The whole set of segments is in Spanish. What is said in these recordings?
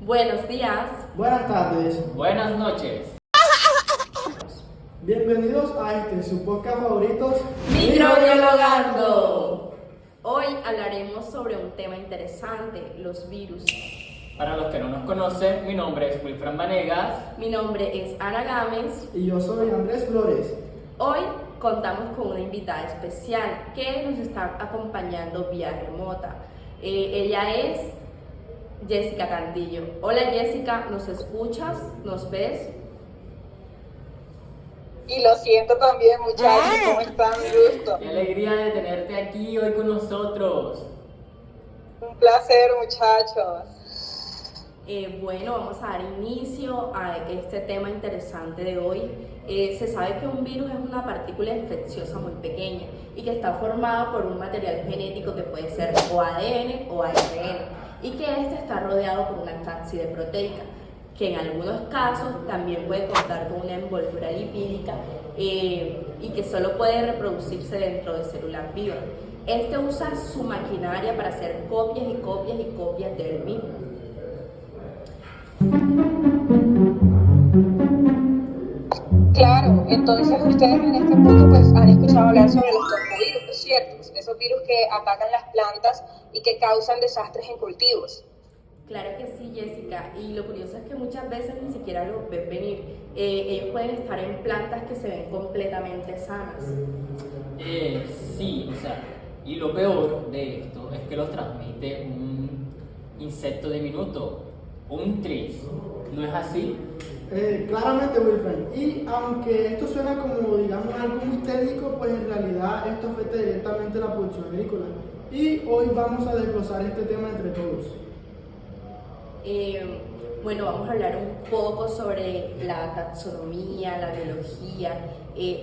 Buenos días. Buenas tardes. Buenas noches. Bienvenidos a su podcast favoritos, Microbiologando. Hoy hablaremos sobre un tema interesante, los virus. Para los que no nos conocen, mi nombre es Wilfran Vanegas. Mi nombre es Ana Gámez. Y yo soy Andrés Flores. Hoy contamos con una invitada especial que nos está acompañando vía remota. Ella es Jessica Cantillo. Hola Jessica, ¿nos escuchas? ¿Nos ves? Y lo siento también, muchachos, ¿cómo están? Un gusto. Qué alegría de tenerte aquí hoy con nosotros. Un placer, muchachos. Bueno, vamos a dar inicio a este tema interesante de hoy. Se sabe que un virus es una partícula infecciosa muy pequeña y que está formada por un material genético que puede ser o ADN o ARN y que este está rodeado por una cápside proteica, que en algunos casos también puede contar con una envoltura lipídica y que solo puede reproducirse dentro de células vivas. Este usa su maquinaria para hacer copias y copias y copias del mismo. Claro, entonces ustedes en este punto pues han escuchado hablar sobre los tocovirus, ¿cierto? Esos virus que atacan las plantas y que causan desastres en cultivos. Claro que sí, Jessica, y lo curioso es que muchas veces ni siquiera los ves venir. Ellos pueden estar en plantas que se ven completamente sanas. Sí, o sea, y lo peor de esto es que lo transmite un insecto diminuto, un tris. ¿No es así? Claramente, Wilfran. Y aunque esto suena como, digamos, algo muy técnico, pues en realidad esto afecta directamente la producción agrícola. Y hoy vamos a desglosar este tema entre todos. Bueno, vamos a hablar un poco sobre la taxonomía, la biología.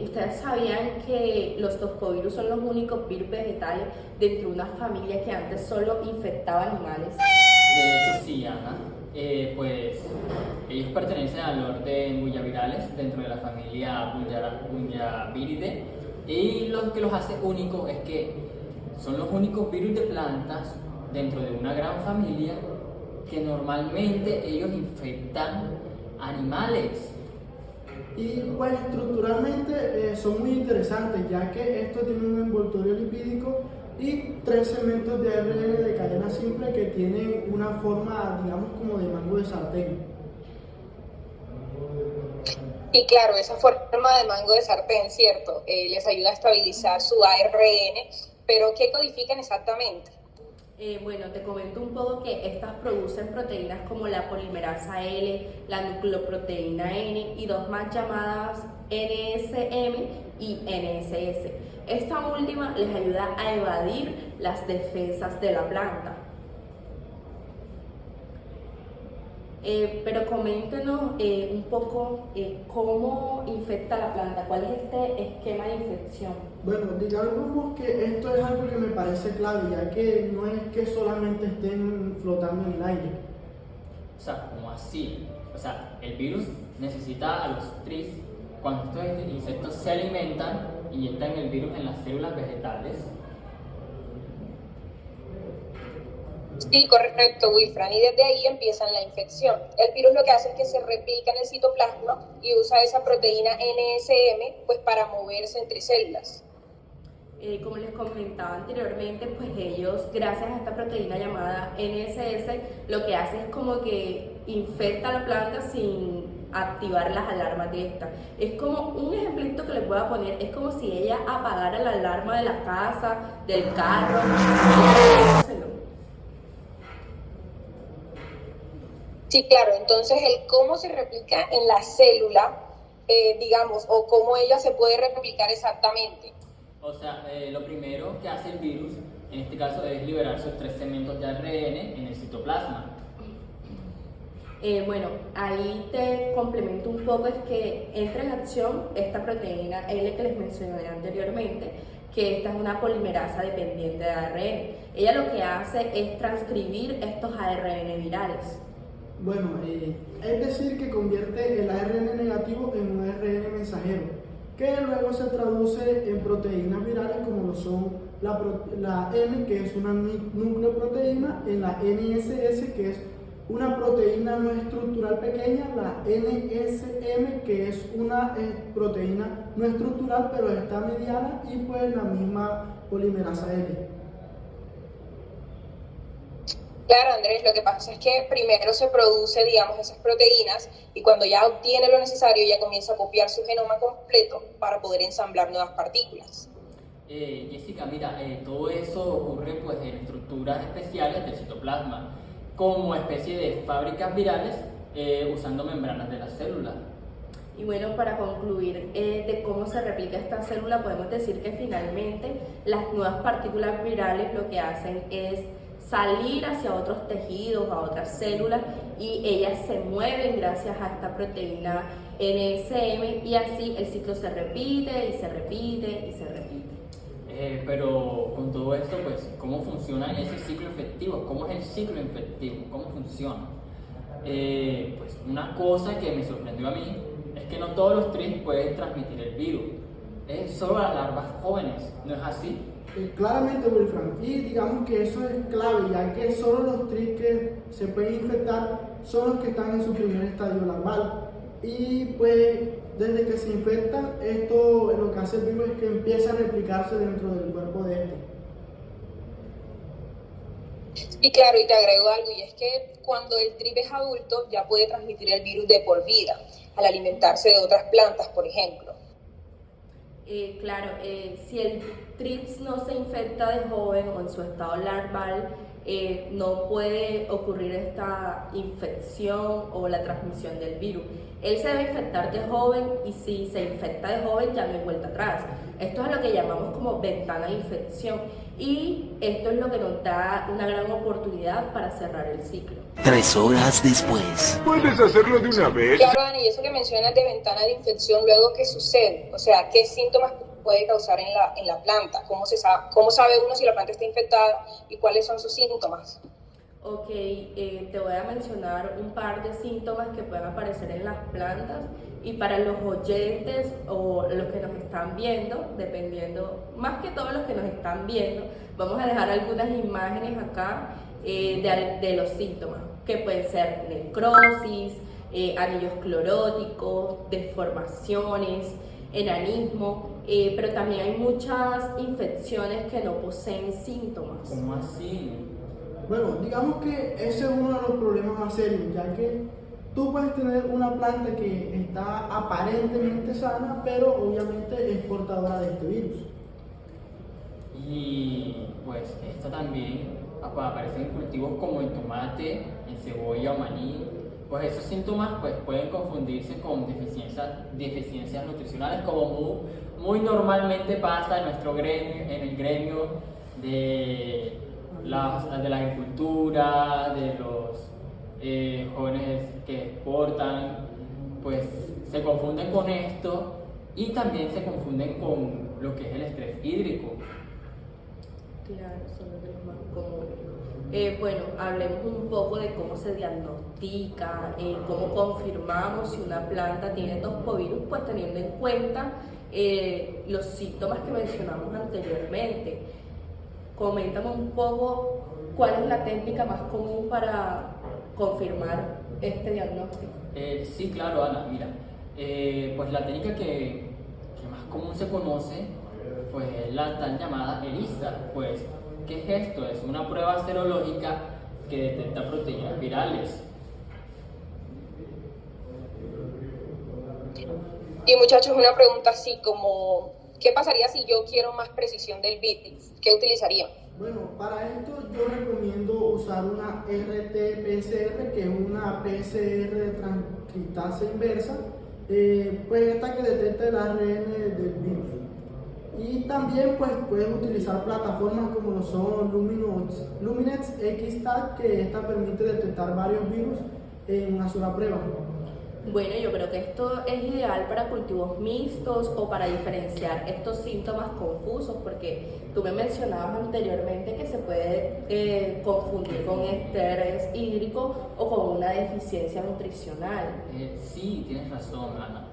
¿Ustedes sabían que los tocovirus son los únicos virus vegetales dentro de una familia que antes solo infectaba animales? De hecho, sí, Ana. Pues ellos pertenecen al orden Buyavirales dentro de la familia Buyaviridae, y lo que los hace únicos es que son los únicos virus de plantas dentro de una gran familia que normalmente ellos infectan animales. Y pues estructuralmente son muy interesantes, ya que esto tiene un envoltorio lipídico y 3 segmentos de ARN de cadena simple que tienen una forma, digamos, como de mango de sartén. Y claro, esa forma de mango de sartén, ¿cierto? Les ayuda a estabilizar su ARN, pero ¿qué codifican exactamente? Bueno, te comento un poco que estas producen proteínas como la polimerasa L, la nucleoproteína N y dos más llamadas NSM y NSS. Esta última les ayuda a evadir las defensas de la planta. Pero coméntenos un poco cómo infecta la planta, cuál es este esquema de infección. Bueno, digamos que esto es algo que me parece clave, ya que no es que solamente estén flotando en el aire. O sea, ¿cómo así? O sea, el virus necesita a los tris. Cuando estos insectos se alimentan, inyectan el virus en las células vegetales. Sí, correcto, Wilfran, y desde ahí empieza la infección. El virus lo que hace es que se replica en el citoplasma y usa esa proteína NSM pues para moverse entre células. Como les comentaba anteriormente, pues ellos, gracias a esta proteína llamada NSS, lo que hace es como que infecta la planta sin activar las alarmas de esta. Es como un ejemplito que les voy a poner, es como si ella apagara la alarma de la casa, del carro. Sí, claro, entonces el cómo se replica en la célula, digamos, o cómo ella se puede replicar exactamente. O sea, lo primero que hace el virus, en este caso, es liberar sus 3 segmentos de ARN en el citoplasma. Bueno, ahí te complemento un poco, es que entra en acción esta proteína L que les mencioné anteriormente, que esta es una polimerasa dependiente de ARN. Ella lo que hace es transcribir estos ARN virales. Bueno, es decir, que convierte el ARN negativo en un ARN mensajero, que luego se traduce en proteínas virales como lo son la N, que es una nucleoproteína, en la NSS, que es una proteína no estructural pequeña, la NSM, que es una proteína no estructural, pero está mediana, y pues la misma polimerasa L. Claro, Andrés, lo que pasa es que primero se produce, digamos, esas proteínas y cuando ya obtiene lo necesario ya comienza a copiar su genoma completo para poder ensamblar nuevas partículas. Jessica, mira, todo eso ocurre pues en estructuras especiales del citoplasma, como especie de fábricas virales usando membranas de la célula. Y bueno, para concluir de cómo se replica esta célula, podemos decir que finalmente las nuevas partículas virales lo que hacen es salir hacia otros tejidos, a otras células, y ellas se mueven gracias a esta proteína NSM, y así el ciclo se repite y se repite y se repite. Pero con todo esto, pues, ¿cómo funciona ese ciclo infectivo? ¿Cómo es el ciclo infectivo? ¿Cómo funciona? Pues una cosa que me sorprendió a mí es que no todos los tris pueden transmitir el virus. Es solo las larvas jóvenes, ¿no es así? Claramente, Wilfran, y digamos que eso es clave, ya que solo los tris que se pueden infectar son los que están en su primer estadio larval. Y pues desde que se infectan, esto lo que hace el virus es que empieza a replicarse dentro del cuerpo de este. Y claro, y te agrego algo, y es que cuando el trip es adulto ya puede transmitir el virus de por vida, al alimentarse de otras plantas, por ejemplo. Claro, si el TRIPS no se infecta de joven o en su estado larval, no puede ocurrir esta infección o la transmisión del virus. Él se debe infectar de joven, y si se infecta de joven ya no hay vuelta atrás. Esto es lo que llamamos como ventana de infección, y esto es lo que nos da una gran oportunidad para cerrar el ciclo. 3 horas después. ¿Puedes hacerlo de una vez? Claro, Ana, y eso que mencionas de ventana de infección, luego, ¿qué sucede? O sea, ¿qué síntomas puede causar en la planta? ¿Cómo sabe uno si la planta está infectada y cuáles son sus síntomas? Ok, te voy a mencionar un par de síntomas que pueden aparecer en las plantas, y para los oyentes o los que nos están viendo, dependiendo, más que todos los que nos están viendo, vamos a dejar algunas imágenes acá de los síntomas, que pueden ser necrosis, anillos cloróticos, deformaciones, enanismo, pero también hay muchas infecciones que no poseen síntomas. ¿Cómo así? Bueno, digamos que ese es uno de los problemas más serios, ya que tú puedes tener una planta que está aparentemente sana, pero obviamente es portadora de este virus. Y pues esto también aparece en cultivos como en tomate, en cebolla o maní. Pues esos síntomas pues, pueden confundirse con deficiencias nutricionales, como muy normalmente pasa en nuestro gremio, en el gremio de la agricultura, de los jóvenes que exportan, pues se confunden con esto, y también se confunden con lo que es el estrés hídrico. Claro, son los de los más comunes. Bueno, hablemos un poco de cómo se diagnostica, cómo confirmamos si una planta tiene toxpovirus, pues teniendo en cuenta los síntomas que mencionamos anteriormente. Coméntame un poco cuál es la técnica más común para confirmar este diagnóstico. Sí, claro, Ana, mira, pues la técnica que más común se conoce, pues es la tan llamada ELISA. Pues, ¿qué es esto? Es una prueba serológica que detecta proteínas virales. Y muchachos, una pregunta así como, ¿qué pasaría si yo quiero más precisión del virus? ¿Qué utilizaría? Bueno, para esto yo recomiendo usar una RT-PCR, que es una PCR de transcriptasa inversa, pues esta que detecta el ARN del virus. Y también pues puedes utilizar plataformas como lo son Luminex XTAG, que esta permite detectar varios virus en una sola prueba. Bueno, yo creo que esto es ideal para cultivos mixtos o para diferenciar estos síntomas confusos, porque tú me mencionabas anteriormente que se puede confundir con estrés hídrico o con una deficiencia nutricional. Sí, tienes razón, Ana.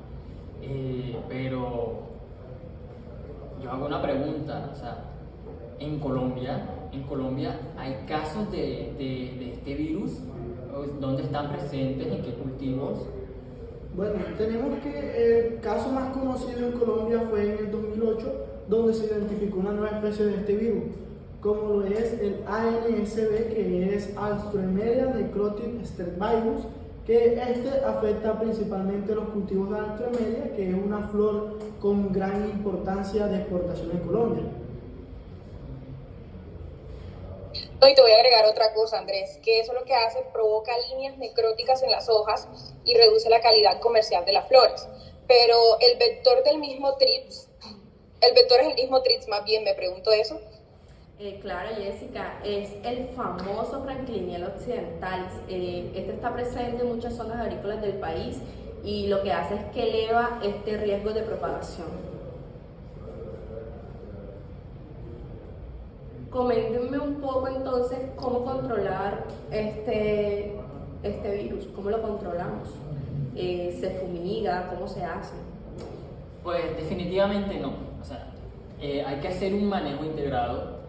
Pero yo hago una pregunta, o sea, en Colombia hay casos de este virus, ¿Dónde están presentes? ¿En qué cultivos? Bueno, tenemos que el caso más conocido en Colombia fue en el 2008, donde se identificó una nueva especie de este virus, como lo es el ANSB, que es Alstroemeria necrotic stervirus, que este afecta principalmente los cultivos de Alstroemeria, que es una flor con gran importancia de exportación en Colombia. Y te voy a agregar otra cosa, Andrés, que eso lo que hace, provoca líneas necróticas en las hojas y reduce la calidad comercial de las flores. Pero el vector del mismo Thrips, el vector es el mismo Thrips, más bien me pregunto eso. Claro, Jessica, es el famoso Frankliniella occidentalis. Este está presente en muchas zonas agrícolas del país y lo que hace es que eleva este riesgo de propagación. Coméntenme un poco entonces cómo controlar este virus, cómo lo controlamos. ¿Se fumiga? ¿Cómo se hace? Pues definitivamente no. O sea, hay que hacer un manejo integrado.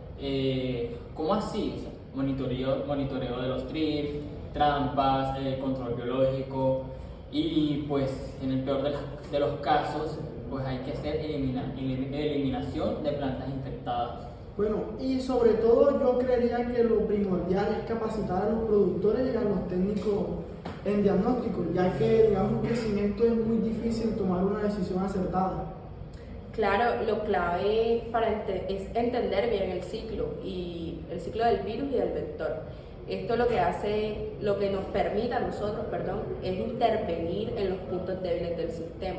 ¿Cómo así? O sea, monitoreo de los trips, trampas, control biológico y pues en el peor de los casos pues hay que hacer eliminación de plantas infectadas. Bueno, y sobre todo yo creería que lo primordial es capacitar a los productores y a los técnicos en diagnóstico, ya que digamos que sin esto es muy difícil tomar una decisión acertada. Claro, lo clave es entender bien el ciclo del virus y del vector. Esto lo que nos permite a nosotros, es intervenir en los puntos débiles del sistema.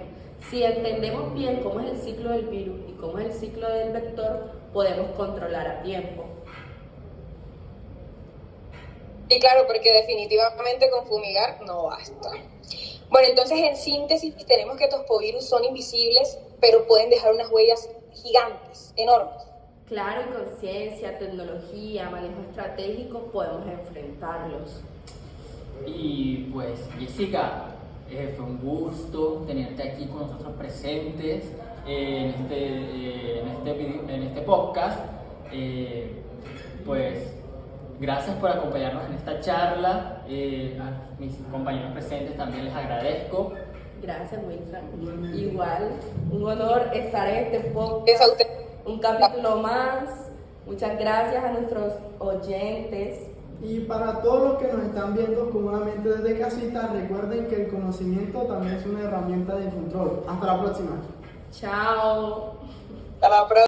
Si entendemos bien cómo es el ciclo del virus y cómo es el ciclo del vector, podemos controlar a tiempo. Sí, claro, porque definitivamente con fumigar no basta. Bueno, entonces en síntesis tenemos que tospovirus son invisibles, pero pueden dejar unas huellas gigantes, enormes. Claro, y con ciencia, tecnología, manejo estratégico podemos enfrentarlos. Y pues Jessica, fue un gusto tenerte aquí con nosotros presentes en este podcast. Pues gracias por acompañarnos en esta charla. A mis compañeros presentes también les agradezco. Gracias, Wilfran. Igual, un honor estar en este Es a podcast, usted. un capítulo más. Muchas gracias a nuestros oyentes. Y para todos los que nos están viendo cómodamente desde casita, recuerden que el conocimiento también es una herramienta de control. Hasta la próxima. Chao. Hasta la próxima.